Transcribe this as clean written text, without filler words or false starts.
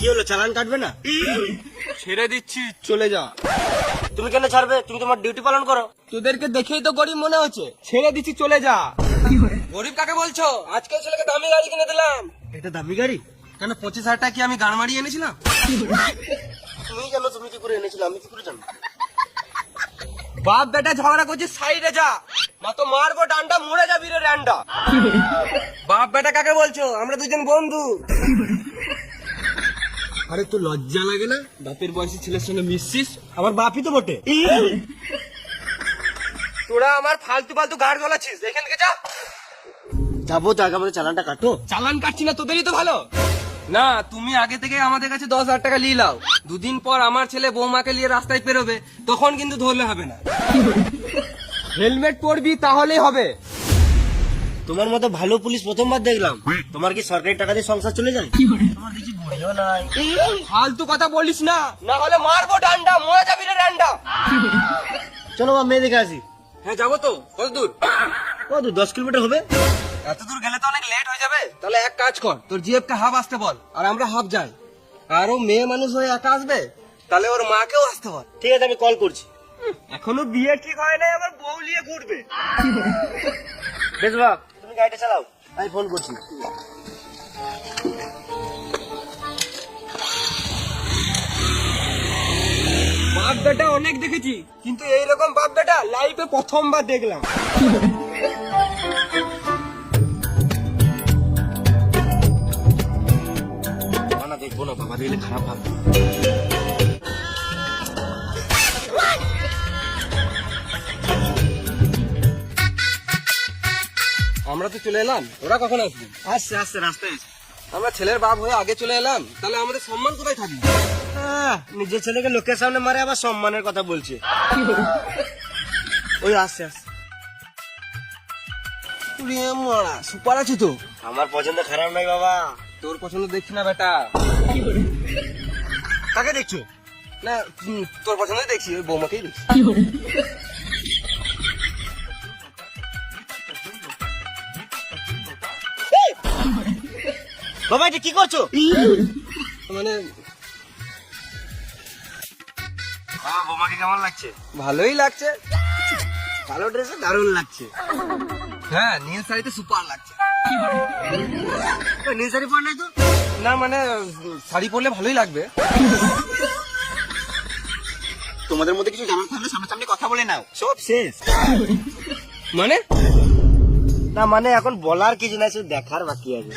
কি হলো, চালান কাটবে না? ছেড়ে দিচ্ছি, চলে যা। তুমি কেন ছাড়বে? তুমি তোমার ডিউটি পালন করো। তোদেরকে দেখেই তো গরিব মনে হচ্ছে, ছেড়ে দিচ্ছি, চলে যা। গরিব কাকে বলছো? আজকে ছেলেকে দামি গাড়ি কিনে দিলাম। এটা দামি গাড়ি? কেন 25,000 টাকা কি আমি গান মারিয়ে এনেছিলাম? তুমি জানো, তুমি কি করে এনেছিলে, আমি কি করে জানো? বাপ বেটা ঝগড়া করছিস, সাইডে যা, না তো মারবো ডান্ডা, মরে যাবি রে র্যান্ডা। বাপ বেটা কাকে বলছো? আমরা দুজন বন্ধু। আরে তো লজ্জা লাগে না? বাপের বয়সী ছেলের সঙ্গে মিশছিস। আমার বাপই তো বটে। তোরা আমার ফালতু ফালতু গাড় গলাচ্ছিস, এখান থেকে যা। যাবো তো, আগে আমাদের চালানটা কাটো। চালান কাটছি না, তোদেরই তো ভালো। না, তুমি আগে থেকে আমাদের কাছে 10,000 টাকা নিয়ে নাও। দুদিন পর আমার ছেলে বৌমাকে নিয়ে রাস্তায় পেরোবে, তখন কিন্তু ধরলে হবে না। হেলমেট পরবি, তাহলেই হবে। তোমার মতো ভালো পুলিশ প্রথমবার দেখলাম। তোমার কি সরকারি টাকা দিয়ে সংসার চলে যায়? তোমার দেখি বুড়িও নাই। ফালতু কথা বলিস না, না হলে মারবো ডান্ডা, মরে যাবি রে র্যান্ডা। চলো বা মেয়ে দেখে আসি। হ্যাঁ যাবো তো। কত দূর? কত, 10 কিলোমিটার হবে? এত দূর গেলে তো অনেক লেট হয়ে যাবে। তাহলে এক কাজ কর, তোর জিএফকে হাফ আসতে বল, আর আমরা হাফ যাই। আর ও মেয়ে মানুষ হয়ে একা আসবে, তাহলে ওর মাকেও আসতে বল। ঠিক আছে, আমি কল করছি। এখনো বিয়ে ঠিক হয় নাই, আমার বউ নিয়ে ঘুরবে। বেশ বাপ, তুমি গাড়িটা চালাও, আমি ফোন করছি। বাপ বেটা অনেক দেখেছি, কিন্তু এইরকম বাপ বেটা লাইফে প্রথমবার দেখলাম। না দেখবো না, বাবা দেখলে খারাপ ভাববে। আমরা তো চলে এলাম, ওরা কখন আসবে? আসছে আসছে, রাস্তায় আসছে। আমরা ছেলের বাপ হয়ে আগে চলে এলাম, তাহলে আমাদের সম্মান কোথায় থাকবে? নিজের ছেলেকে লোকের সামনে মারে, আবার সম্মানের কথা বলছে। ওই আসছে আসছে। সুপার আছে তো। আমার পছন্দ খারাপ নাই বাবা। তোর পছন্দ দেখছি না বেটা। কাকে দেখছো? না, তোর পছন্দ দেখছি, ওই বৌমাকেই দেখছি। বাবা এটা কি করছো? মানে বাবা বোমাকে কেমন লাগছে? ভালোই লাগছে। কালো ড্রেসে দারুণ লাগছে। হ্যাঁ, নীল শাড়িতে সুপার লাগছে। নীল শাড়ি পর নাই তো? না মানে শাড়ি পরলে ভালোই লাগবে। তোমাদের মধ্যে কিছু জানার থাকলে সামনাসামনি কথা বলে নাও, সব শেষ। মানে না মানে এখন বলার কিছু নাই, শুধু দেখার বাকি আছে।